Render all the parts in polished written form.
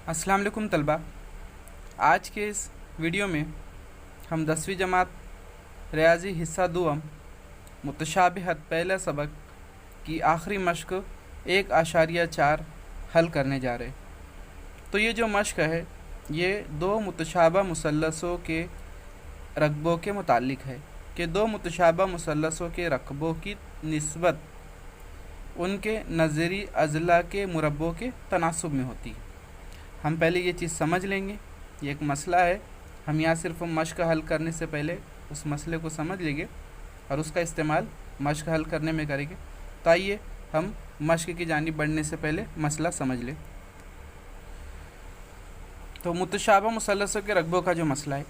अस्सलाम वालेकुम तलबा। आज के इस वीडियो में हम 10वीं जमात रियाजी हिस्सा दुअम मुतशाबिहत पहला सबक की आखिरी मश्क 1.4 हल करने जा रहे। तो ये जो मश्क है ये दो मुतशाबा मुसल्लसों के रकबों के मुतालिक है कि दो मुतशाबा मुसल्लसों के रकबों की निस्बत उनके नज़री अज़ला के मुरब्बों के तनासुब में होती है। हम पहले ये चीज़ समझ लेंगे, ये एक मसला है। हम यहाँ सिर्फ मश्क हल करने से पहले उस मसले को समझ लेंगे और उसका इस्तेमाल मश्क हल करने में करेंगे। तो आइए हम मश्क की जानिब बढ़ने से पहले मसला समझ लें। तो मुतशाबा मुसल्लसों के रकबों का जो मसला है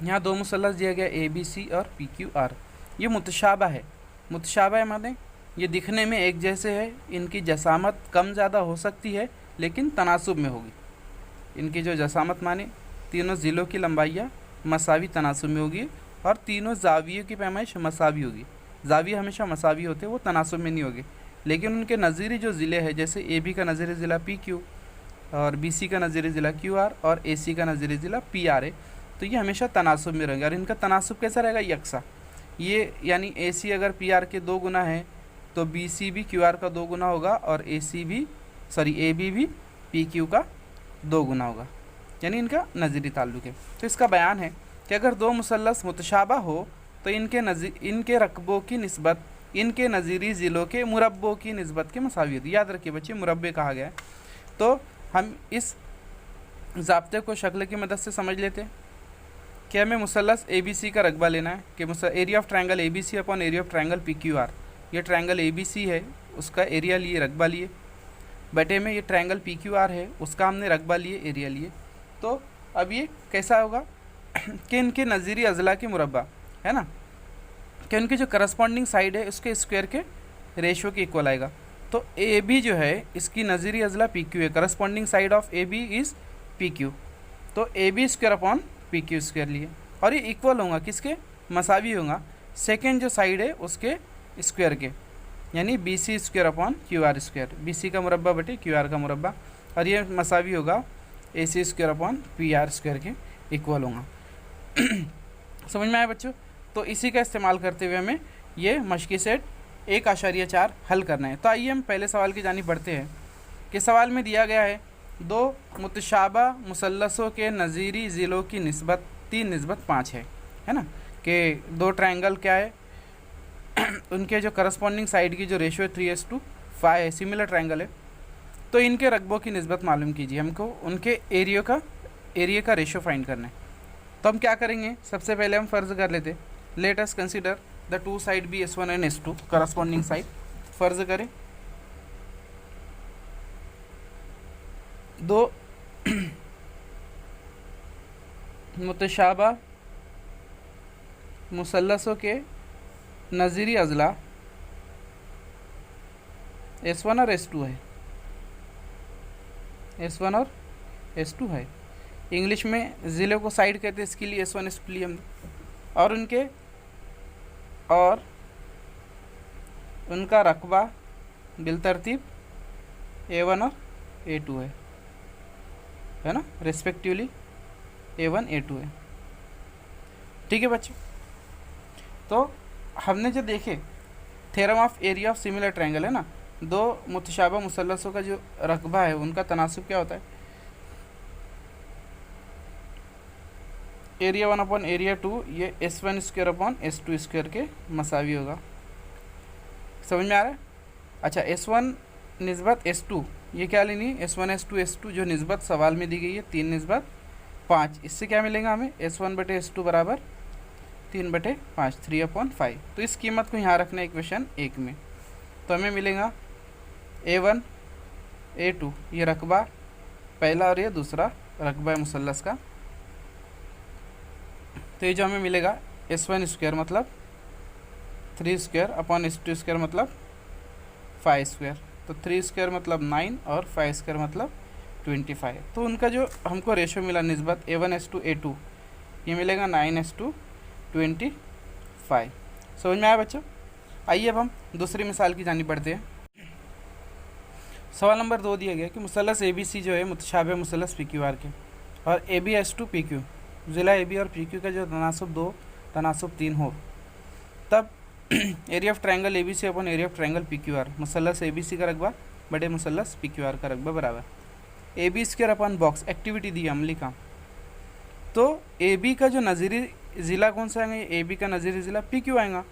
यहाँ दो मुसल्लस दिया गया ABC और PQR। ये मुतशाबा है। मुतशाबा है माने ये दिखने में एक जैसे है, इनकी जसामत कम ज़्यादा हो सकती है लेकिन तनासुब में होगी। इनकी जो जसामत माने तीनों ज़िलों की लंबाइयाँ मसावी तनासुब में होगी और तीनों ज़ावियों की पैमाइश मसावी होगी। ज़ाविये हमेशा मसावी होते हैं, वो तनासुब में नहीं होगी। लेकिन उनके नज़ीरी जो ज़िले हैं, जैसे AB का नज़ीरी ज़िला PQ और BC का नज़ीरी ज़िला QR और AC का नज़ीरी ज़िला PR है, तो ये हमेशा तनासुब में रहेंगे। और इनका तनासुब कैसा रहेगा? यकसा। ये यानी AC अगर PR के 2 गुना है तो BC भी QR का 2 गुना होगा और AB भी PQ का 2 गुना होगा, यानी इनका नज़ीरी ताल्लुक़ है। तो इसका बयान है कि अगर दो मुसल्लस मुतशाबा हो तो इनके रकबों की निस्बत इनके नज़ीरी ज़िलों के मुरब्बों की निस्बत के मुसावी होती है। याद रखिए बच्चे, मुरब्बे कहा गया है। तो हम इस ज़ाब्ते को शक्ल की मदद से समझ लेते हैं कि हमें मुसल्लस ABC का रकबा लेना है कि area of triangle ABC upon area of triangle PQR। ये ट्रायंगल ABC है, उसका एरिया लिए, रकबा लिए, बटे में ये ट्रायंगल PQR है, उसका हमने रकबा लिए, एरिया लिए। तो अब ये कैसा होगा कि इनके नज़ीरी अज़ला के मुरब्बा है ना, कि उनकी जो करस्पॉन्डिंग साइड है उसके स्क्वायर के रेशो के इक्वल आएगा। तो AB जो है इसकी नज़ीरी अज़ला PQ है, corresponding side of AB is PQ। तो AB square upon PQ square लिए और ये इक्वल होगा किसके? मसावी होगा सेकेंड जो साइड है उसके स्क्वायर के, यानी BC square upon QR square. BC का मुरब्बा बटे QR का मुरब्बा, और ये मसावी होगा AC square upon PR square के इक्वल होगा। समझ में आया बच्चों? तो इसी का इस्तेमाल करते हुए हमें ये मश्की सेट 1.4 हल करना है। तो आइए हम पहले सवाल की जानिब बढ़ते हैं कि सवाल में दिया गया है दो मुतशाबा मुसल्लसों के नज़ीरी ज़िलों की निस्बत 3:5 है ना, कि दो ट्रायंगल क्या है उनके जो करस्पॉन्डिंग साइड की जो रेशो है 3:5 है, सिमिलर ट्रायंगल है। तो इनके रकबों की निस्बत मालूम कीजिए, हमको उनके एरिया का रेशो फाइंड करना है। तो हम क्या करेंगे, सबसे पहले हम फ़र्ज़ कर लेते, let us consider the two side be S1 and S2 corresponding side. फ़र्ज़ करें दो मुतशाबा मुसल्लसों के नज़ीरी अज़ला S1 और S2 है, S1 और S2 है। इंग्लिश में ज़िले को साइड कहते हैं, इसके लिए S1 S2 लिए हम, और उनका रकबा बिलतरतीब A1 और A2 है ना, रेस्पेक्टिवली A1 A2 है। ठीक है बच्चों, तो हमने जो देखे theorem of area of similar triangle है ना, दो मुतशाबा मुसल्लसों का जो रकबा है उनका तनासुब क्या होता है? एरिया 1 अपॉन एरिया 2, ये S1 square upon S2 square के मसावी होगा। समझ में आ रहा है? अच्छा, S1 निस्बत S2 ये क्या लेनी है? S1 S2 जो निस्बत सवाल में दी गई है 3:5। इससे क्या मिलेगा हमें? S1 बटे S2 बराबर 3/5, 3/5। तो इस कीमत को यहाँ रखना है इक्वेशन 1 में। तो हमें मिलेगा A1 A2 ये रकबा पहला और ये दूसरा रकबा है मुसल्लस का। तो ये जो हमें मिलेगा S1 स्क्वायर मतलब 3 स्क्वायर अपॉन S2 स्क्वायर मतलब 5 स्क्वायर। तो 3 स्क्वायर मतलब 9 और 5 स्क्वायर मतलब 25। तो उनका जो हमको रेशो मिला निस्बत A1:2 A2 ये मिलेगा 9:25। समझ में आया बच्चों? आइए अब हम दूसरी मिसाल की जानिब बढ़ते हैं। सवाल नंबर 2 दिया गया कि मुसल्लस ए बी सी जो है मुतशाबह मुसल्लस पी क्यू आर के, और A B is to P Q, ज़िला ए बी और पी क्यू का जो तनासुब 2 तनासुब 3 हो, तब area of triangle A B C upon area of triangle P Q R, मुसल्लस ए बी सी का रकबा बटे मुसल्लस पी क्यू आर का रकबा बराबर A B square upon box. Activity दी अमली काम, तो ए बी का जो नज़ीरी ज़िला कौन सा आएगा, ए बी का नज़ीरी ज़िला पी क्यू आएगा।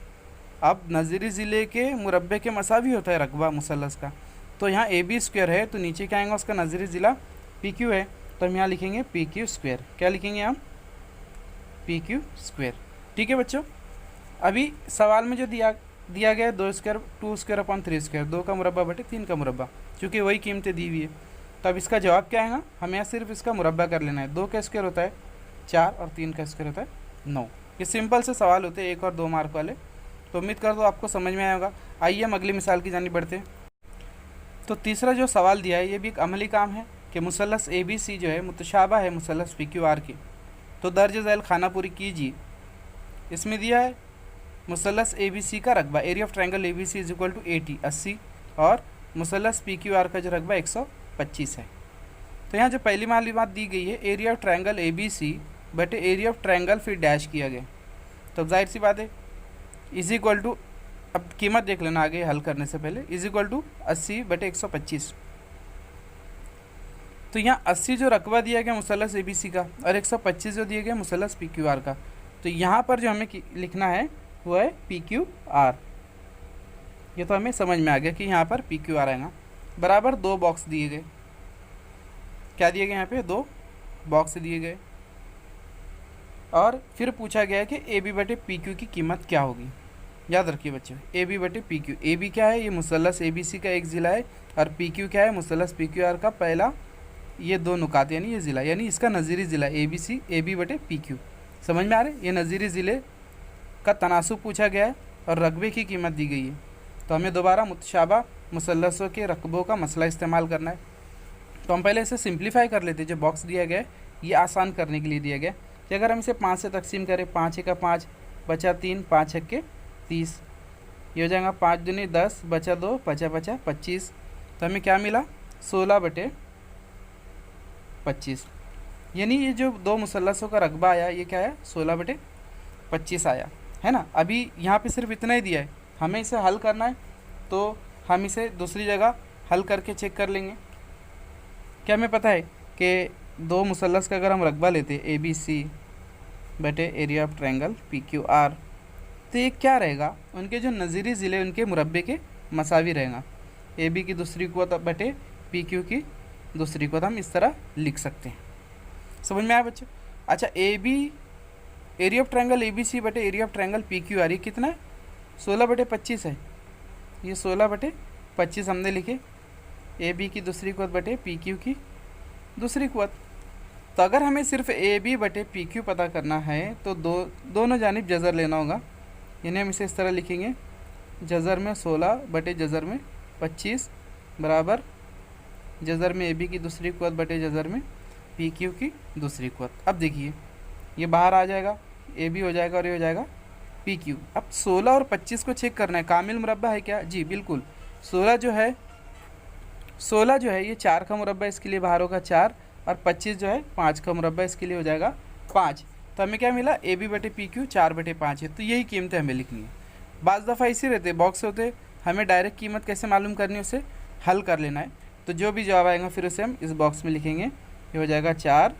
अब नज़ीरी ज़िले के मुरब्बे के मसावी होता है रकबा मुसल्लस का, तो यहाँ ए बी स्क्वायर है तो नीचे क्या आएगा, उसका नज़ीरी ज़िला पी क्यू है, तो हम यहाँ लिखेंगे पी क्यू स्क्वायर। क्या लिखेंगे हम, पी क्यू स्क्वायर। ठीक है बच्चों, अभी सवाल में जो दिया गया है 2 स्क्वायर 2 स्क्वायर अपॉन 3 स्क्वायर, 2 का मुरब्बा बटे 3 का मुरब्बा, चूँकि वही कीमतें दी हुई है, तो अब इसका जवाब क्या आएगा, हमें यहाँ सिर्फ इसका मुरब्बा कर लेना है। 2 का स्क्वायर होता है 4 और 3 का स्क्वायर होता है 9। ये सिंपल से सवाल होते हैं 1 और 2 मार्क वाले, तो उम्मीद कर दो आपको समझ में आया होगा। आइए हम अगली मिसाल की जानिब बढ़ते हैं। तो तीसरा जो सवाल दिया है ये भी एक अमली काम है कि मुसल्लस ए बी सी जो है मुतशाबा है मुसल्लस पी क्यू आर की, तो दर्ज झैल खाना पूरी कीजिए। इसमें दिया है मुसल्लस ए बी सी का रकबा, area of triangle A B C is equal to 80 और मुसल्लस पी क्यू आर का जो रकबा 125 है। तो यहाँ जो पहली मालूमात दी गई है area of triangle A B C बटे एरिया ऑफ ट्रायंगल फिर डैश किया गया, तो जाहिर सी बात है इज इक्वल टू, अब कीमत देख लेना आगे हल करने से पहले, इज इक्वल टू 80 बटे 125। तो यहाँ 80 जो रकबा दिया गया मुसल्लस ए बी सी का और 125 जो दिया गया मुसल्लस पी क्यू आर का, तो यहाँ पर जो हमें लिखना है वो है पी क्यू आर। ये तो हमें समझ में आ गया कि यहाँ पर पी क्यू आर आएगा। बराबर 2 बॉक्स दिए गए, क्या दिए गए यहाँ पे 2 बॉक्स दिए गए, और फिर पूछा गया है कि ए बी बटे पी क्यू की कीमत क्या होगी। याद रखिए बच्चों, ए बी बटे पी क्यू, ए बी क्या है, ये मुसल्लस ए बी सी का एक ज़िला है, और पी क्यू क्या है, मुसल्लस पी क्यू आर का पहला ये 2 नुकात यानी ये ज़िला, यानी इसका नज़ीरी ज़िला A B C, A B बटे पी क्यू। समझ में आ रहा है, ये नज़ीरी ज़िले का तनासुब पूछा गया है और रकबे की कीमत दी गई है। तो हमें दोबारा मुतशाबा मुसल्लसों के रकबों का मसला इस्तेमाल करना है। तो हम पहले इसे सिंप्लीफाई कर लेते हैं। जो बॉक्स दिया गया है ये आसान करने के लिए दिया गया कि अगर हम इसे 5 से तकसीम करें, 5 का 5 बचा 3, 5 के 30, ये हो जाएगा 5 दूनी 10 बचा 2 बचा 25। तो हमें क्या मिला 16 बटे 25, यानी ये जो 2 मुसल्लसों का रकबा आया ये क्या है 16 बटे 25 आया है ना। अभी यहाँ पे सिर्फ इतना ही दिया है, हमें इसे हल करना है, तो हम इसे दूसरी जगह हल करके चेक कर लेंगे। क्या हमें पता है कि 2 मुसल्लस का अगर हम रकबा लेते ए बी सी बटे area of triangle P Q R, तो ये क्या रहेगा, उनके जो नज़ीरी ज़िले उनके मुरब्बे के मसावी रहेगा। ए बी की दूसरी कुव्वत बटे पी क्यू की दूसरी कुव्वत हम इस तरह लिख सकते हैं। समझ में आया बच्चों। अच्छा, A B area of triangle A B C बटे area of triangle P Q R ये कितना है 16 बटे 25 है, ये 16 बटे 25 हमने लिखे, ए बी की दूसरी कुव्वत बटे पी क्यू की दूसरी कुव्वत। तो अगर हमें सिर्फ ए बी बटे पी क्यू पता करना है तो दोनों जानिब जज़र लेना होगा, यानी हम इसे इस तरह लिखेंगे, जज़र में 16 बटे जज़र में 25 बराबर जज़र में ए बी की दूसरी कुव्वत बटे जज़र में पी क्यू की दूसरी कुव्वत। अब देखिए ये बाहर आ जाएगा, ए बी हो जाएगा और ये हो जाएगा पी क्यू। अब 16 और 25 को चेक करना है, कामिल मुरब्बा है क्या, जी बिल्कुल। 16 जो है ये 4 का मुरब्बा, इसके लिए बाहर होगा 4, और 25 जो है 5 का मुरब्बा, इसके लिए हो जाएगा 5। तो हमें क्या मिला ए बी बटे पी क्यू 4 बटे 5 है, तो यही कीमतें हमें लिखनी है। बाज़ दफ़ा इसी रहते बॉक्स होते, हमें डायरेक्ट कीमत कैसे मालूम करनी है उसे हल कर लेना है। तो जो भी जवाब आएगा फिर उसे हम इस बॉक्स में लिखेंगे, ये हो जाएगा 4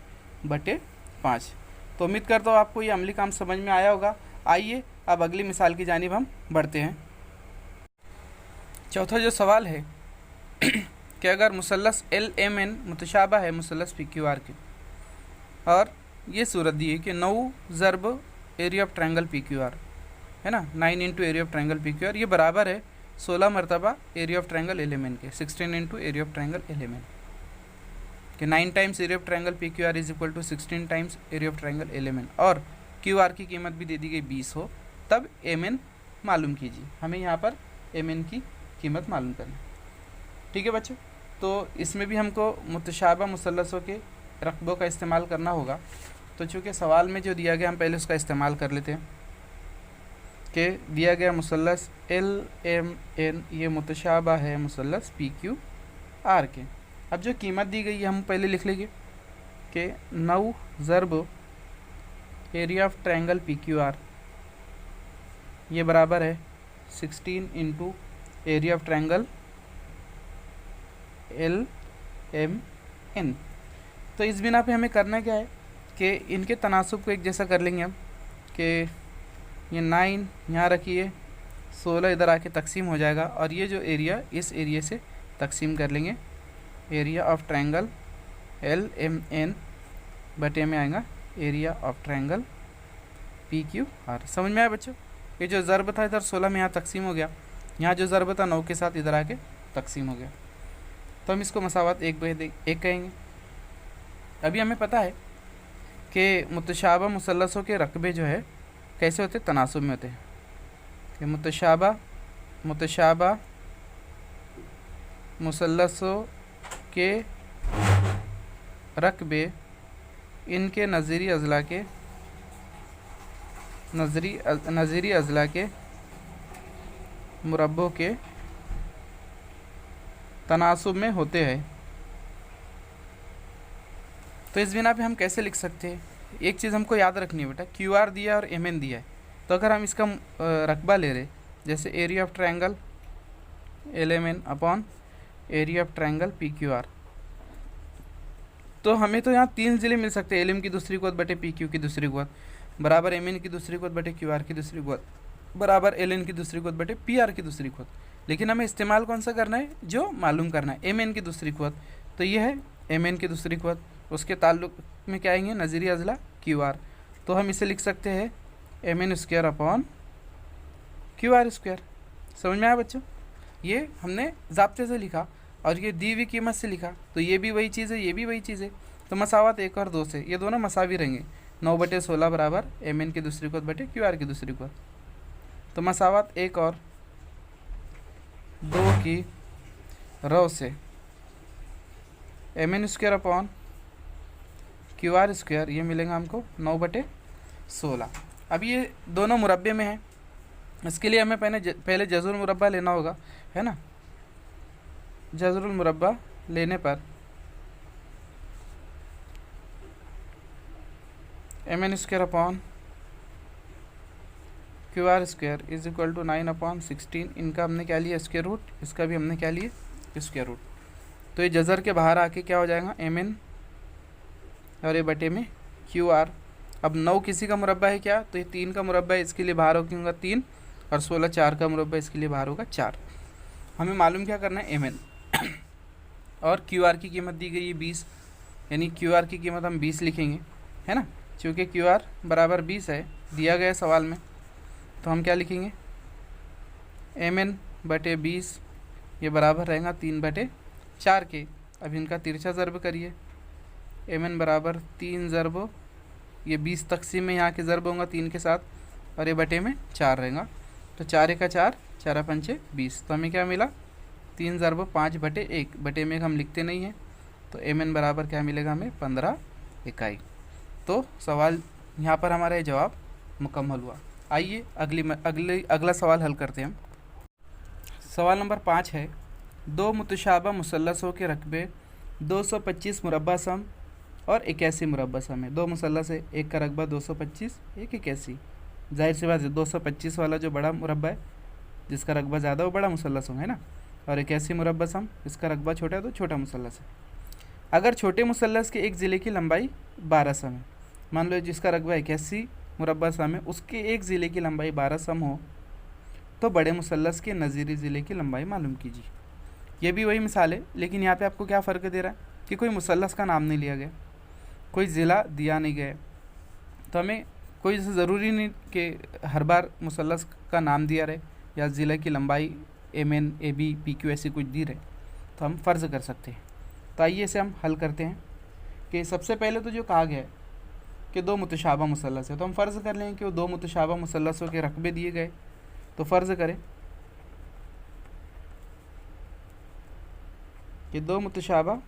बटे 5। तो उम्मीद करता हूँ आपको ये अमली काम समझ में आया होगा। आइए अब अगली मिसाल की जानिब हम बढ़ते हैं। चौथा जो सवाल है कि अगर मुसल्लस एल एम एन मुतशाबा है मुसल्लस पी क्यू आर के, और ये सूरत दी है कि 9 ज़रब area of triangle P Q R है ना, 9 into area of triangle P Q R, ये बराबर है 16 मरतबा area of triangle L M N के, 16 into area of triangle L M N कि 9 times area of triangle P Q R is equal to 16 times area of triangle L M N, और Q R की कीमत भी दे दी गई 20 हो, तब M N मालूम कीजिए। हमें यहाँ पर एम एन की कीमत मालूम करनी, ठीक है बच्चों। तो इसमें भी हमको मुतशाबा मुसल्लसों के रकबों का इस्तेमाल करना होगा। तो चूँकि सवाल में जो दिया गया हम पहले उसका इस्तेमाल कर लेते हैं कि दिया गया मुसल्लस एल एम एन ये मुतशाबा है मुसल्लस पी क्यू आर के। अब जो कीमत दी गई है हम पहले लिख लेंगे कि 9 ज़रब area of triangle P Q R, ये बराबर है 16 into area of triangle L M N. तो इस बिना पे हमें करना क्या है कि इनके तनासुब को एक जैसा कर लेंगे हम कि ये 9 यहाँ रखिए, 16 इधर आके तकसीम हो जाएगा, और ये जो एरिया इस एरिया से तकसीम कर लेंगे। Area of triangle L M N बटे में आएगा area of triangle P Q R. समझ में आया बच्चों? ये जो ज़रब था इधर 16 में यहाँ तकसीम हो गया, यहाँ जो ज़रब था 9 के साथ इधर आके तकसीम हो गया, तो हम इसको मसावत 1/1 कहेंगे। अभी हमें पता है कि मुतशाबा मुसल्लसों के रकबे जो है कैसे होते, तनासुब में होते हैं। कि मुतशाबा मुसल्लसों के रकबे इनके नज़ीरी अज़ला के मुरब्बों के तनासुब में होते हैं। तो इस बिना पे हम कैसे लिख सकते हैं? एक चीज़ हमको याद रखनी है बेटा, क्यू आर दिया है और एम एन दिया है, तो अगर हम इसका रकबा ले रहे जैसे area of triangle L M N upon area of triangle P Q R, तो हमें तो यहाँ 3 ज़िले मिल सकते हैं, एल एम की दूसरी कुवत बटे पी क्यू की दूसरी कुवत बराबर एम एन की दूसरी कुवत बटे क्यू आर की दूसरी कुवत बराबर एल एन की दूसरी कुवत बटे पी आर की दूसरी कुवत। लेकिन हमें इस्तेमाल कौन सा करना है, जो मालूम करना है, एम एन की दूसरी कुवत। तो ये है एम एन की दूसरी कुवत, उसके ताल्लुक में क्या आएंगे, नज़ीरी अज़ला क्यू आर। तो हम इसे लिख सकते हैं M N square upon Q R square. समझ में आया बच्चों? ये हमने ज़ाब्ते से लिखा और ये दी हुई कीमत से लिखा, तो ये भी वही चीज़ है, ये भी वही चीज़ है। तो मसावत 1 और 2 से ये दोनों मसावी रहेंगे। 9/16 बराबर एम एन की दूसरी कुवत बटे क्यू आर की दूसरी कुवत। तो मसावत 1 और 2 की रो से M N square upon Q R square, ये मिलेगा हमको 9/16। अब ये दोनों मुरब्बे में है, इसके लिए हमें पहले जज़रुल मुरब्बा लेना होगा, है ना। जज़रुल मुरब्बा लेने पर M N square upon Q R square is equal to 9/16। इनका हमने क्या लिया, स्क्वायर रूट, इसका भी हमने क्या लिया, स्क्वायर रूट। तो ये जज़र के बाहर आके क्या हो जाएगा, एम एन और ये बटे में क्यू आर। अब 9 किसी का मुरब्बा है क्या, तो ये 3 का मुरब्बा है, इसके लिए बाहर होगा 3, और 16 4 का मुरब्बा, इसके लिए बाहर होगा 4। हमें मालूम क्या करना है, एम एन और क्यू आर की कीमत दी गई है 20, यानी क्यू आर की कीमत हम 20 लिखेंगे, है ना। चूँकि क्यू आर बराबर 20 है दिया गया है सवाल में, तो हम क्या लिखेंगे, एम एन बटे 20, ये बराबर रहेगा 3/4 के। अब इनका तिरछा ज़रब करिए, एम एन बराबर 3 ज़रब, ये 20 तकसीम में यहाँ के ज़रब होगा 3 के साथ, और ये बटे में 4 रहेगा, तो 4 का 4, 4 पंचे 20। तो हमें क्या मिला, 3 ज़रब 5/1, बटे में हम लिखते नहीं हैं, तो एम एन बराबर क्या मिलेगा हमें, 15 इकाई। तो सवाल यहाँ पर हमारा ये जवाब मुकम्मल हुआ। आइए अगला सवाल हल करते हैं हम। सवाल नंबर 5 है, 2 मुतशाबा मुसल्लसों के रकबे 225 मुरब्बा सम और 81 मुरब्बा सम है। 2 मुसल्लस है, एक का रकबा 225, एक 81। जाहिर सी बात है 225 वाला जो बड़ा मुरब्बा है, जिसका रकबा ज़्यादा वो बड़ा मुसल्लस होगा, है ना, और 81 मुरब्बा सम, इसका रकबा छोटा है तो छोटा मुसल्लस है। अगर छोटे मुसल्लस के एक ज़िले की लंबाई 12 सम है, मान लो जिसका रकबा 81 मुरब्बा सम है, उसके एक ज़िले की लंबाई 12 सम हो, तो बड़े मुसल्लस के नज़ीरी ज़िले की लंबाई मालूम कीजिए। ये भी वही मिसाल है, लेकिन यहाँ पे आपको क्या फ़र्क दे रहा है कि कोई मुसल्लस का नाम नहीं लिया गया, कोई ज़िला दिया नहीं गया। तो हमें कोई ज़रूरी नहीं कि हर बार मुसल्लस का नाम दिया रहे या ज़िले की लंबाई M N A B P Q ऐसी कुछ दी रहे, तो हम फ़र्ज़ कर सकते हैं। तो आइए इसे हम हल करते हैं। कि सबसे पहले तो जो कहा गया है कि 2 मुतशाबा मुसल्लस है, तो हम फ़र्ज़ कर लेंगे कि वो 2 मुतशाबा मुसल्लसों के रकबे दिए गए। तो फ़र्ज़ करें कि 2 मुतशाबा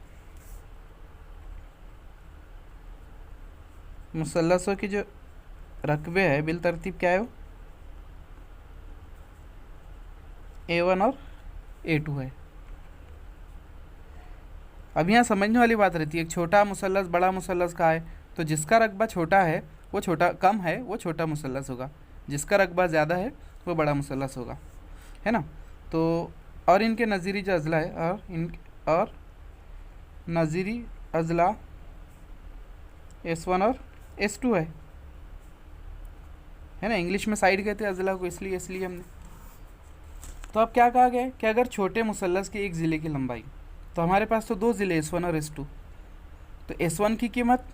मुसल्लसों की जो रकबे है बिल तरतीब क्या है, वो A1 और A2 है। अब यहाँ समझने वाली बात रहती है, एक छोटा मुसल्लस बड़ा मुसल्लस का है, तो जिसका रकबा छोटा है वो छोटा कम है वो छोटा मुसल्लस होगा, जिसका रकबा ज़्यादा है वो बड़ा मुसल्लस होगा, है ना। तो और इनके नज़ीरी जो अज़ला है और नज़ीरी अज़ला S1 और S2 है ना। इंग्लिश में साइड कहते हैं अज़ला को, इसलिए हमने। तो अब क्या कहा गया है कि अगर छोटे मुसल्लस के एक ज़िले की लंबाई, तो हमारे पास तो दो ज़िले S1 और S2, तो S1 की कीमत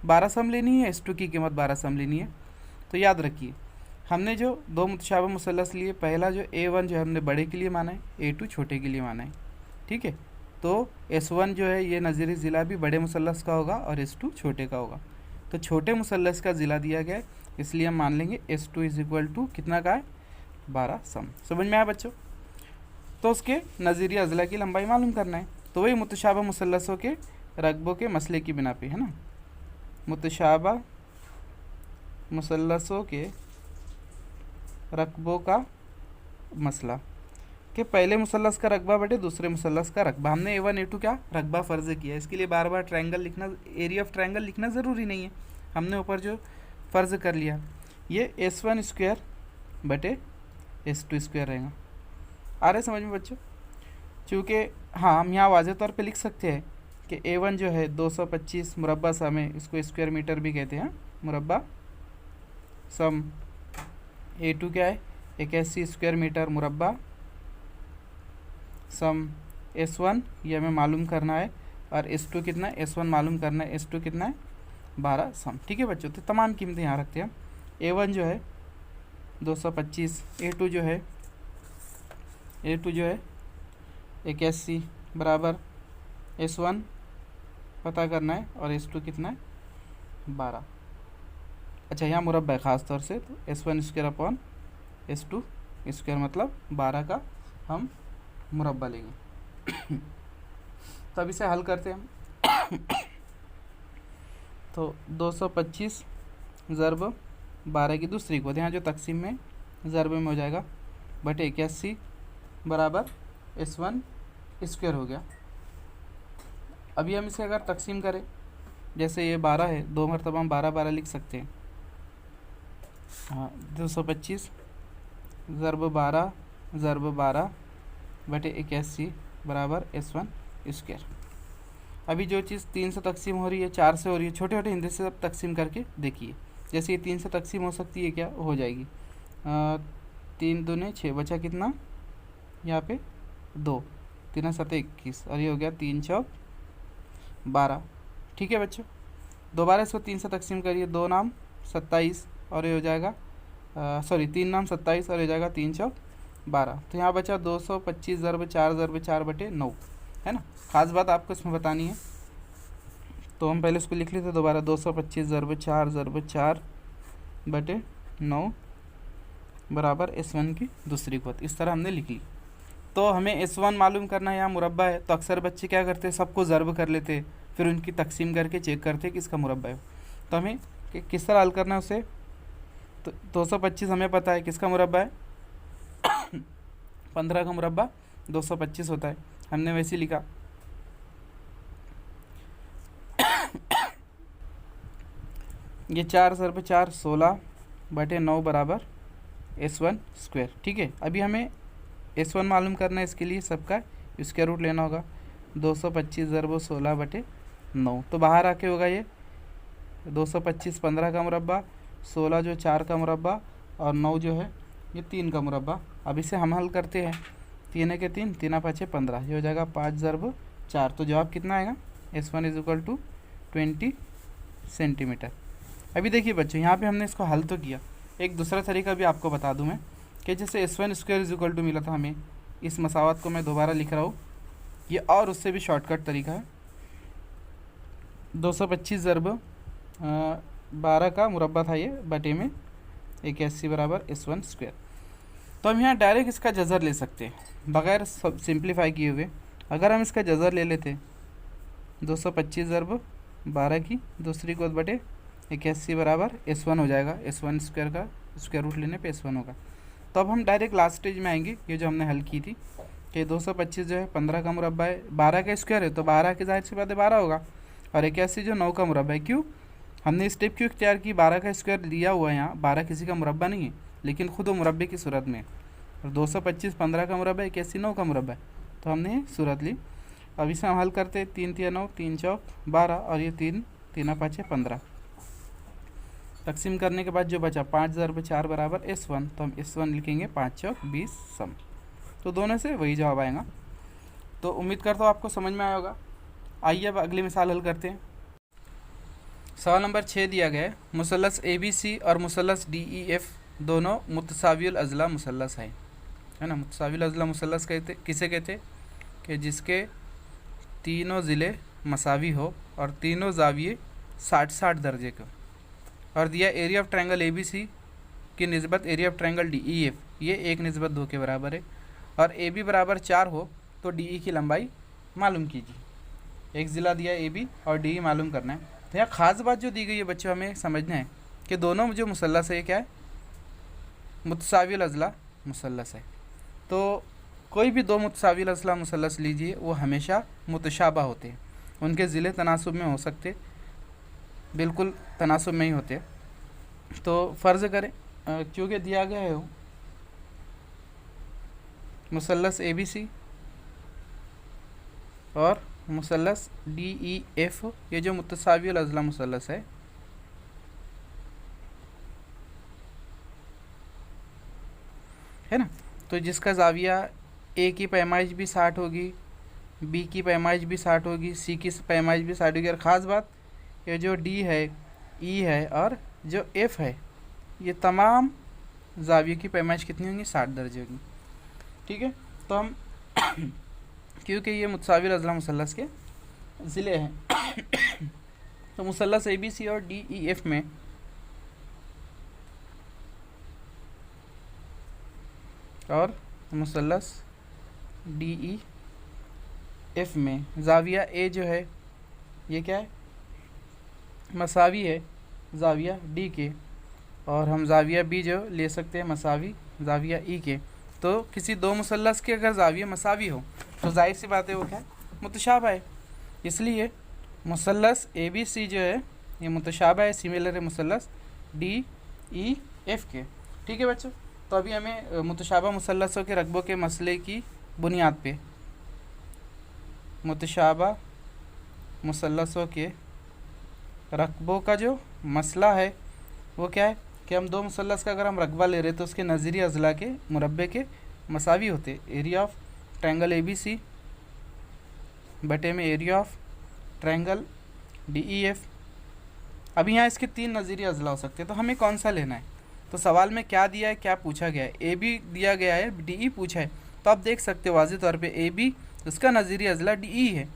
12 सम लेनी है, S2 की कीमत 12 सम लेनी है। तो याद रखिए हमने जो दो मुतशाबह मुसल्लस लिए, पहला जो A1 जो है हमने बड़े के लिए माना है, A2 छोटे के लिए माना है, ठीक है। तो S1 जो है ये नज़ीरी ज़िला भी बड़े मुसल्लस का होगा और S2 छोटे का होगा। तो छोटे मुसल्लस का ज़िला दिया गया है, इसलिए हम मान लेंगे S2 = कितना का है, 12 सम। समझ में आया बच्चों। तो उसके नज़ीरी अज़ला की लंबाई मालूम करना है, तो वही मुतशाबह मुसल्लसों के रकबों के मसले की बिना पे, है ना। मुतशाबह मुसल्लसों के रकबों का मसला कि पहले मुसल्लस का रकबा बटे दूसरे मुसल्लस का रकबा। हमने A1 A2 क्या रकबा फ़र्ज़ किया, इसके लिए बार बार ट्रायंगल लिखना, एरिया ऑफ ट्रायंगल लिखना ज़रूरी नहीं है, हमने ऊपर जो फ़र्ज़ कर लिया, ये S1² बटे S2² रहेगा। आ रहे समझ में बच्चों। चूँकि हाँ हम यहाँ वाज़ेह तौर पे लिख सकते हैं कि A1 जो है 225 मुरब्बा सम है, इसको स्क्वायर मीटर भी कहते हैं, मुरब्बा सम। A2 क्या है, 81 स्क्वायर मीटर मुरब्बा सम। S1 ये हमें मालूम करना है, और S2 कितना है, S1 मालूम करना है, S2 कितना है, 12 सम। ठीक है बच्चों, तो तमाम कीमतें यहाँ रखते हैं हम। A1 जो है 225, A2 जो है 81 बराबर S1 पता करना है, और S2 कितना है, 12। अच्छा यहाँ मुरब्बा है ख़ास तौर से, तो S1² S2² मतलब 12 का हम मुरब्बा लेंगे। तो अब इसे हल करते हैं हम। तो 225 ज़रब 12 की दूसरी को, यहाँ जो तकसीम में ज़रब में हो जाएगा, बटे 81 बराबर S1² हो गया। अभी हम इसे अगर तकसीम करें, जैसे ये 12 है, 2 मरतबा हम 12 लिख सकते हैं। हाँ 225 ज़रब 12 बटे 81 बराबर S1²। अभी जो चीज़ 3 से तकसीम हो रही है, 4 से हो रही है, छोटे छोटे हिंदे से सब तकसीम करके देखिए। जैसे ये 3 से तकसीम हो सकती है, क्या हो जाएगी, 3 दूने 6, बचा कितना यहाँ पे 2, 3 7 21, और ये हो गया 3 चौक 12। ठीक है बच्चों, दोबारा इसको 3 से तकसीम करिए, 2 नाम 27 और ये हो जाएगा 3 नाम 27 और हो जाएगा 3 चौक 12। तो यहाँ बचा 225 ज़रब 4 बटे 9, है ना। ख़ास बात आपको इसमें बतानी है, तो हम पहले इसको लिख लेते दोबारा, 225 ज़रब 4 बटे 9 बराबर S1 की दूसरी कुव्वत। इस तरह हमने लिख ली। तो हमें S1 मालूम करना है, यहाँ मुरब्बा है, तो अक्सर बच्चे क्या करते हैं, सबको ज़रब कर लेते, फिर उनकी तकसीम करके चेक करते कि इसका मुरब्बा है। तो हमें किस तरह हल करना है उसे, तो 225 हमें पता है किसका मुरब्बा है, 15 का मुरब्बा 225 होता है, हमने वैसे लिखा। ये 4 ज़रब 4 16 बटे 9 बराबर S1²। ठीक है, अभी हमें S1 मालूम करना है, इसके लिए सबका स्क्वायर रूट लेना होगा। 225 ज़रब 16 बटे 9, तो बाहर आके होगा ये 225 15 का मुरब्बा, 16 जो 4 का मुरब्बा, और 9 जो है ये 3 का मुरब्बा। अब इसे हम हल करते हैं, 3 के 3, 3 5 15, ये हो जाएगा 5 ज़रब 4। तो जवाब कितना आएगा, S1 = 20 सेंटीमीटर। अभी देखिए बच्चों, यहाँ पे हमने इसको हल तो किया, एक दूसरा तरीका भी आपको बता दूँ मैं, कि जैसे S1² मिला था हमें, इस मसावत को मैं दोबारा लिख रहा हूँ, ये और उससे भी शॉर्टकट तरीका है। 225 ज़रब 12 का मुरब्बा था ये, बटे में 81 बराबर S1²। तो हम यहाँ डायरेक्ट इसका जज़र ले सकते हैं बग़ैर सिंप्लीफाई किए हुए। अगर हम इसका जज़र ले लेते, 225 ज़रब 12 की दूसरी कुव्वत बटे 81 बराबर S1 हो जाएगा, S1² का स्क्वायर रूट लेने पे S1 होगा। तो अब हम डायरेक्ट लास्ट स्टेज में आएंगे, ये जो हमने हल की थी, कि 225 जो है 15 का मुरब्बा है, 12 का स्क्वायर है तो 12 की जाहिर सी बात है 12 होगा, और 81 जो 9 का मुरब्बा है। क्यों हमने स्टेप क्यों इख्तियार की, 12 का स्क्वायर लिया हुआ है यहाँ, 12 किसी का मुरब्बा नहीं है लेकिन खुद वो मुरब्बे की सूरत में, और 225 15 का मुरब्बा है, 81 9 का मुरब्बा है, तो हमने सूरत ली। अब इसे हम हल करते, 3 3 9 3 चौक 12 और ये 3 3 5 15, तकसीम करने के बाद जो बचा 5/4 बराबर S1, तो हम S1 लिखेंगे 5 चौक 20 सम, तो दोनों से वही जवाब आएगा। तो उम्मीद करता हूँ आपको समझ में आया होगा। आइए अब अगली मिसाल हल करते हैं। सवाल नंबर 6 दिया गया है, मुसल्लस ABC और मुसल्लस DEF दोनों मुतसावियुल अज़ला मुसल्लस है ना। मुतसावियुल अज़ला मुसल्लस कहते किसे कहते, कि जिसके तीनों ज़िले मसावी हो और तीनों ज़ाविये 60-60 दर्जे के, और दिया एरिया ऑफ ट्रायंगल ABC की निस्बत एरिया ऑफ ट्रायंगल DEF ये 1:2 के बराबर है, और AB बराबर 4 हो तो DE की लंबाई मालूम कीजिए। एक ज़िला दिया AB और DE मालूम करना है। तो यहाँ ख़ास बात जो दी गई है बच्चों हमें समझना है कि दोनों जो मुसल्लस है ये क्या है, मुतसावियुल अज़ला मुसल्लस है। तो कोई भी दो मुतसावियुल अज़ला मुसल्लस लीजिए वो हमेशा मुतशाबा होते हैं, उनके ज़िले तनासुब में हो सकते, बिल्कुल तनासुब में ही होते। तो फ़र्ज़ करें क्योंकि दिया गया है मुसल्लस ABC और मुसल्लस DEF, ये जो मुतसावियुल अज़ला मुसल्लस है ना, तो जिसका ज़ाविया A की पैमाइश भी 60 होगी, B की पैमाइश भी 60 होगी, C की पैमाइश भी 60 होगी, और ख़ास बात ये जो D है, E है और जो F है, ये तमाम ज़ावियों की पैमाइश कितनी होंगी, 60 दर्जे होगी। ठीक है, तो हम क्योंकि ये मुतसावियुल अज़ला मुसल्लस के ज़िले हैं तो मुसल्लस ABC और DEF में और मुसल्लस DEF में ज़ाविया A जो है ये क्या है, मसावी है ज़ाविया D के, और हम ज़ाविया B जो ले सकते हैं मसावी ज़ाविया E के। तो किसी दो मुसल्लस के अगर ज़ाविया मसावी हो तो जाहिर सी बात है वो क्या है, मुतशाबा है। इसलिए मुसल्लस ABC जो है ये मुतशाबा है, सिमिलर है मुसल्लस DEF के। ठीक है बच्चों, तो अभी हमें मुतशाबा मुसल्लसों के रकबों के मसले की बुनियाद पे मुतशाबा मुसल्लसों के रकबों का जो मसला है वो क्या है कि हम दो मुसल्लस का अगर हम रकबा ले रहे तो उसके नज़ीरी अज़ला के मुरब्बे के मसावी होते, एरिया ऑफ ट्रायंगल ABC बटे में एरिया ऑफ ट्रायंगल DEF। अब यहाँ इसके 3 नज़ीरी अज़ला हो सकते हैं, तो हमें कौन सा लेना है। तो सवाल में क्या दिया है, क्या पूछा गया है, AB दिया गया है, DE पूछा है, तो आप देख सकते हो वाज़ेह तौर पे AB उसका नज़ीरी अज़ला DE है।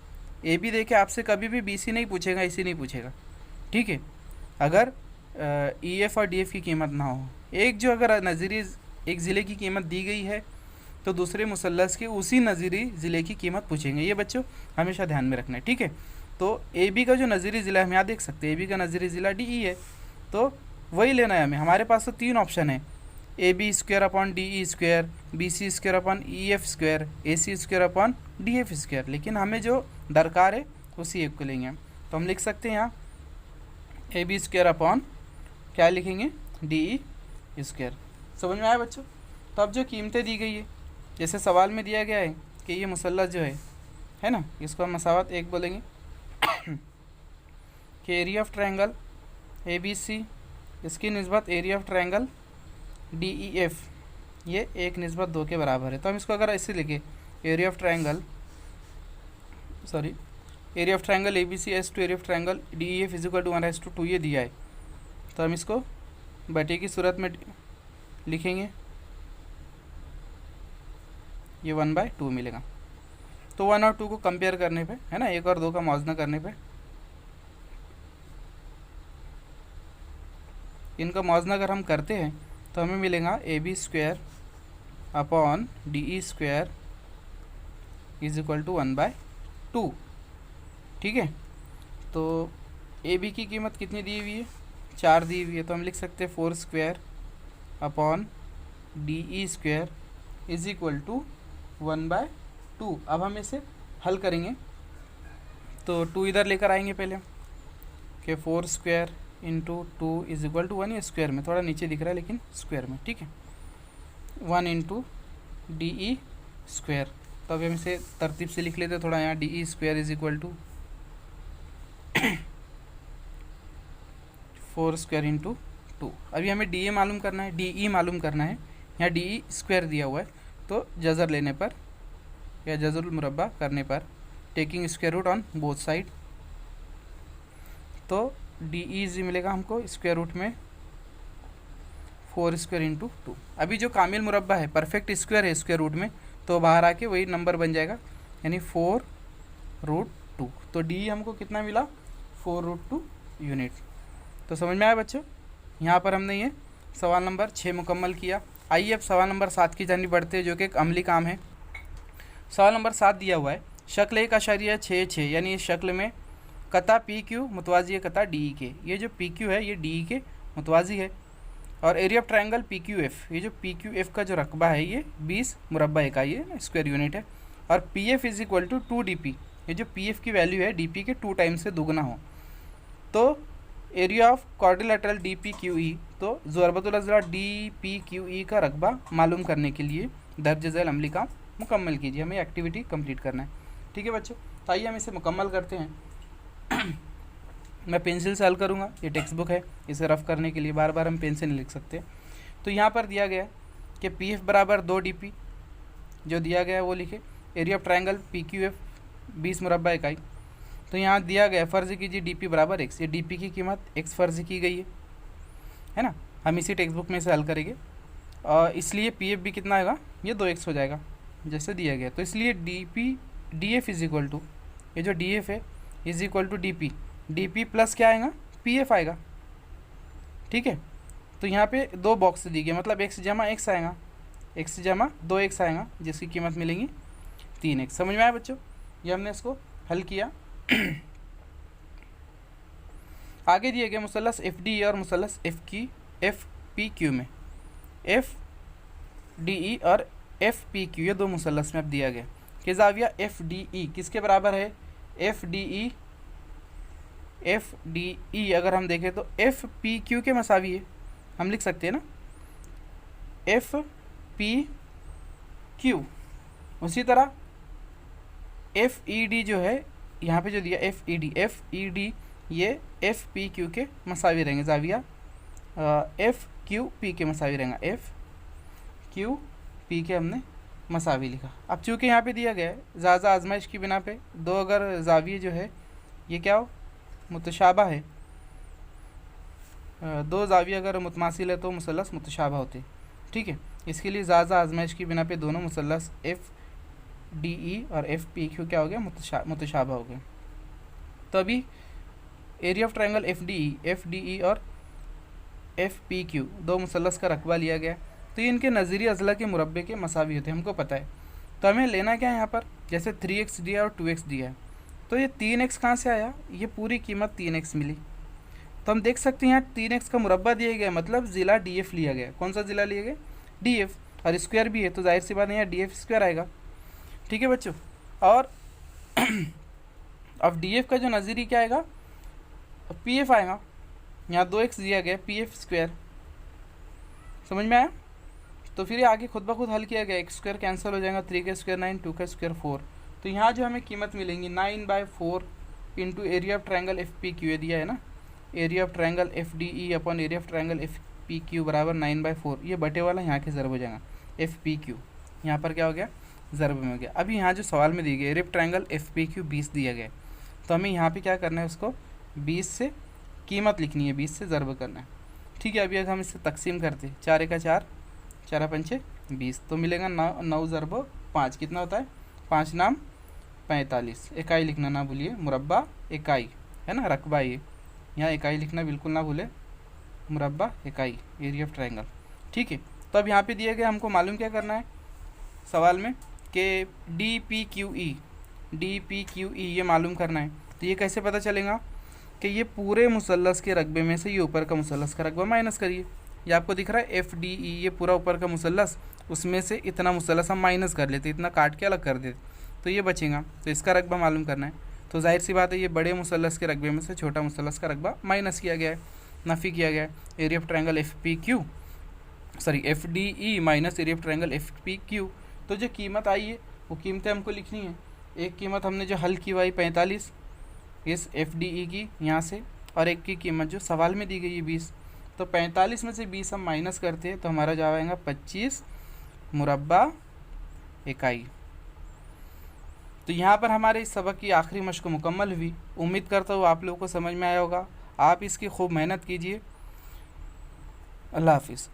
AB देखे आपसे कभी भी BC नहीं पूछेगा, EC नहीं पूछेगा। ठीक है, अगर EF और DF की कीमत ना हो, एक जो अगर नज़ीरी एक ज़िले की कीमत दी गई है तो दूसरे मुसल्लस के उसी नज़ीरी ज़िले की कीमत पूछेंगे। ये बच्चों हमेशा ध्यान में रखना है। ठीक है, तो AB का जो नज़ीरी ज़िला हम यहाँ देख सकते हैं, AB का नज़ीरी ज़िला DE है, तो वही लेना है हमें। हमारे पास तो 3 ऑप्शन है, AB² BC² EF², AC² DF², लेकिन हमें जो दरकार है उसी एक को लेंगे। तो हम लिख सकते हैं यहाँ AB² क्या लिखेंगे, DE²। समझ में आया बच्चों। तो अब जो कीमतें दी गई है, जैसे सवाल में दिया गया है कि ये मुसल्लस जो है ना, इसको हम मसावत 1 बोलेंगे कि एरिया ऑफ ट्रायंगल ABC इसकी निस्बत एरिया ऑफ ट्रायंगल DEF ये 1:2 के बराबर है। तो हम इसको अगर ऐसे लिखे, area of triangle ABC as to area of triangle DEF equal to 1:2 ये दिया है, तो हम इसको बटे की सूरत में लिखेंगे, ये 1/2 मिलेगा। तो 1 और 2 को कंपेयर करने पे है ना, 1 और 2 का मौजना करने पे इनका मौजना अगर हम करते हैं तो हमें मिलेगा AB² upon DE² is equal to 1/2। ठीक है, तो AB की कीमत कितनी दी हुई है, 4 दी हुई है, तो हम लिख सकते हैं 4² upon DE² is equal to 1/2। 2। अब हम इसे हल करेंगे तो 2 इधर लेकर आएंगे पहले कि 4 square into 2 is equal to 1। ये स्क्वायर में थोड़ा नीचे दिख रहा है लेकिन स्क्वायर में, ठीक है। 1 इंटू डी ई स्क्वायर। तो अब हम इसे तरतीब से लिख लेते हैं थोड़ा। यहाँ D E square is equal to 4 square into 2। अभी हमें डी ए मालूम करना है, डी ई मालूम करना है। यहाँ डी ई स्क्वायर दिया हुआ है, तो जज़र लेने पर या जज़रुल मुरब्बा करने पर taking square root on both side, तो डी ई जी मिलेगा हमको स्क्वायर रूट में 4 स्क्वायर इंटू 2। अभी जो कामिल मुरब्बा है, परफेक्ट स्क्वायर है स्क्वायर रूट में, तो बाहर आके वही नंबर बन जाएगा, यानी 4 रूट 2। तो डी ई हमको कितना मिला, 4 रूट 2 यूनिट। तो समझ में आया बच्चों। यहाँ पर हमने ये सवाल नंबर 6 मुकम्मल किया। आइए अब सवाल नंबर 7 की जानिब बढ़ते हैं, जो कि एक अमली काम है। सवाल नंबर 7 दिया हुआ है, शक्ल 1.66, यानी इस शक्ल में कता पी क्यू मुतवाजी है कता डी ई के। ये जो पी क्यू है ये डी ई के मुतवाजी है। और area of triangle P Q F, ये जो पी क्यू एफ का जो रकबा है ये 20 मुरब्बा इकाई है, स्क्वायर यूनिट है। और P F is equal to 2 D P, ये जो पी एफ की वैल्यू है डी पी के 2 टाइम्स से दुगना हो। तो area of quadrilateral D P Q E, तो ज़रबतुल अज़ला डी पी क्यू ई का रकबा मालूम करने के लिए दर्ज झैल अमली काम मुकम्मल कीजिए। हमें एक्टिविटी कंप्लीट करना है, ठीक है बच्चों। तो आइए हम इसे मुकम्मल करते हैं। मैं पेंसिल से हल करूँगा, ये टेक्स्ट बुक है, इसे रफ़ करने के लिए बार बार हम पेन से नहीं लिख सकते। तो यहाँ पर दिया गया है कि पी एफ बराबर 2 डी पी, जो दिया गया है वो लिखे। Area of triangle P Q F 20 मुरब्बा इकाई। तो यहाँ दिया गया फ़र्ज़ कीजिए डी पी बराबर x, ये डी पी की कीमत x फ़र्ज़ की गई है ना। हम इसी टेक्स्ट बुक में से हल करेंगे, और इसलिए पी एफ भी कितना आएगा, ये 2x हो जाएगा जैसे दिया गया। तो इसलिए D F is equal to, ये जो डी एफ है is equal to D P plus क्या आएगा, पी एफ आएगा, ठीक है। तो यहाँ पे 2 बॉक्स दी गई, मतलब x जमा x आएगा, x जमा 2x आएगा, जिसकी कीमत मिलेंगी 3x। समझ में आया बच्चों। ये हमने इसको हल किया। आगे दिए गए मुसल्लस एफ डी ई और मुसल्लस एफ पी क्यू में, एफ डी ई और एफ पी क्यू, ये 2 मुसल्लस में अब दिया गया कि ज़ाविया एफ डी ई किसके बराबर है, एफ डी ई अगर हम देखें तो एफ पी क्यू के मसावी है, हम लिख सकते हैं ना एफ पी क्यू। उसी तरह एफ ई डी जो है यहाँ पे जो दिया एफ ई डी ये एफ पी क्यू के मसावी रहेंगे, ज़ाविया एफ क्यू पी के मसावी रहेंगे, एफ क्यू पी के हमने मसावी लिखा। अब चूँकि यहाँ पे दिया गया है ज़्यादा आजमाइश की बिना पे 2 अगर ज़ाविये जो है ये क्या हो, मुतशाबा है, 2 ज़ाविये अगर मुतमासिल है तो मुसल्लस मुतशाबा होते, ठीक है। इसके लिए ज़्यादा आजमाइश की बिना पे दोनों मुसल्लस एफ डी ई और एफ पी क्यू क्या हो गया, मुतशाबा हो गया। तो अभी area of triangle F D E और एफ पी क्यू 2 मुसल्लस का रकबा लिया गया, तो ये इनके नज़ीरी अज़ला के मुरब्बे के मसावी होते हैं, हमको पता है। तो हमें लेना क्या है यहाँ पर, जैसे 3x दिया और 2x दिया है, तो ये 3x कहाँ से आया, ये पूरी कीमत 3x मिली। तो हम देख सकते हैं यहाँ 3x का मुरब्बा दिया गया, मतलब ज़िला डी एफ लिया गया। कौन सा ज़िला लिया गया, डी एफ, और स्क्वायर भी है, तो जाहिर सी बात है यहाँ डी एफ स्क्वायर आएगा, ठीक है बच्चों। और अब डी एफ का जो नज़ीरी क्या आएगा, पी एफ आएगा। यहाँ 2x दिया गया, पी एफ स्क्वायर, समझ में आया। तो फिर ये आगे खुद ब खुद हल किया गया, x स्क्वायर कैंसिल हो जाएगा, 3 का स्क्वायर 9, 2 का स्क्वायर 4। तो यहाँ जो हमें कीमत मिलेंगी 9/4 into area of triangle F P Q, दिया है ना, area of triangle F D E upon area of triangle F P Q बराबर 9/4। ये बटे वाला यहाँ के ज़रब हो जाएगा, एफ पी क्यू यहाँ पर क्या हो गया, ज़रब में हो गया। अभी यहाँ जो सवाल में दी गई area of triangle F P Q 20 दिया गया, तो हमें यहाँ पे क्या करना है, उसको 20 से कीमत लिखनी है, 20 से ज़रब करना है, ठीक है। अभी अगर हम इससे तकसीम करते 4 का 4, 4 पंचे 20, तो मिलेगा 9 ज़रब 5 कितना होता है, 5 नाम 45। इकाई लिखना ना भूलिए, मुरब्बा इकाई है ना, रकबा ये यहाँ इकाई लिखना बिल्कुल ना भूले, मुरब्बा इकाई एरिया ऑफ ट्रायंगल, ठीक है। तो अब यहाँ पे दिया गया, हमको मालूम क्या करना है सवाल में कि डी पी क्यू ई ये मालूम करना है। तो ये कैसे पता चलेगा कि ये पूरे मुसल्लस के रकबे में से ये ऊपर का मुसल्लस का रकबा माइनस करिए। ये आपको दिख रहा है एफ डी ई, ये पूरा ऊपर का मुसल्लस, उसमें से इतना मुसल्लस हम माइनस कर लेते, इतना काट के अलग कर देते, तो ये बचेगा, तो इसका रकबा मालूम करना है। तो जाहिर सी बात है ये बड़े मुसल्लस के रकबे में से छोटा मुसल्लस का रकबा माइनस किया गया है, नफ़ी किया गया है। Area of triangle F D E minus area of triangle F P Q. तो जो कीमत आई है वो कीमतें हमको लिखनी है। एक कीमत हमने जो हल की हुई 45 इस एफ डी ई की यहाँ से, और एक की कीमत जो सवाल में दी गई है 20। तो 45 में से 20 हम माइनस करते हैं तो हमारा जवाब आएगा 25 मुरब्बा इकाई। तो यहाँ पर हमारे इस सबक की आखिरी मश्क मुकम्मल हुई। उम्मीद करता हूँ आप लोगों को समझ में आया होगा। आप इसकी खूब मेहनत कीजिए। अल्लाह हाफिज़।